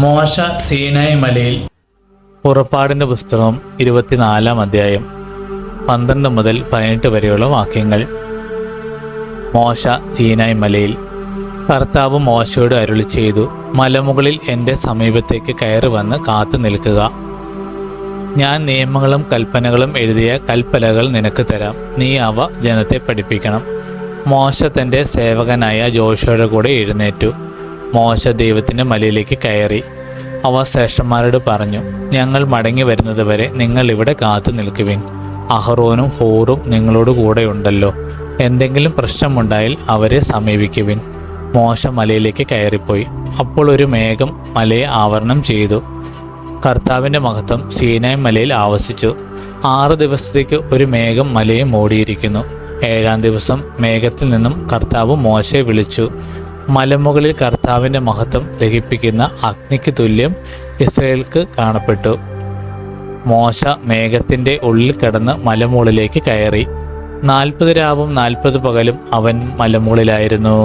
മോശ സീനായി മലയിൽ. പുറപ്പാടിൻ്റെ പുസ്തകം 24-ാം അധ്യായം 12 മുതൽ 18 വരെയുള്ള വാക്യങ്ങൾ. മോശ സീനായി മലയിൽ. കർത്താവ് മോശയോട് അരുളി ചെയ്തു, മലമുകളിൽ എൻ്റെ സമീപത്തേക്ക് കയറി വന്ന് കാത്തു നിൽക്കുക. ഞാൻ നിയമങ്ങളും കൽപ്പനകളും എഴുതിയ കൽപ്പലകൾ നിനക്ക് തരാം. നീ അവ ജനത്തെ പഠിപ്പിക്കണം. മോശ തൻ്റെ സേവകനായ ജോഷുവയുടെ കൂടെ എഴുന്നേറ്റു. മോശ ദൈവത്തിൻ്റെ മലയിലേക്ക് കയറി. അവ ശ്രേഷ്ഠന്മാരോട് പറഞ്ഞു, ഞങ്ങൾ മടങ്ങി വരുന്നതുവരെ നിങ്ങൾ ഇവിടെ കാത്തു നിൽക്കുവിൻ. അഹറോനും ഹൂറും നിങ്ങളോട് കൂടെ ഉണ്ടല്ലോ. എന്തെങ്കിലും പ്രശ്നമുണ്ടായാൽ അവരെ സമീപിക്കുവിൻ. മോശ മലയിലേക്ക് കയറിപ്പോയി. അപ്പോൾ ഒരു മേഘം മലയെ ആവരണം ചെയ്തു. കർത്താവിൻ്റെ മഹത്വം സീനായ് മലയിൽ ആവസിച്ചു. 6 ദിവസത്തേക്ക് ഒരു മേഘം മലയെ മൂടിയിരിക്കുന്നു. 7-ാം ദിവസം മേഘത്തിൽ നിന്നും കർത്താവ് മോശയെ വിളിച്ചു. മലമുകളിൽ കർത്താവിൻ്റെ മഹത്വം ദഹിപ്പിക്കുന്ന അഗ്നിക്ക് തുല്യം ഇസ്രായേൽക്ക് കാണപ്പെട്ടു. മോശ മേഘത്തിൻ്റെ ഉള്ളിൽ കിടന്ന് മലമുകളിലേക്ക് കയറി. 40 രാവും 40 പകലും അവൻ മലമുകളിലായിരുന്നു.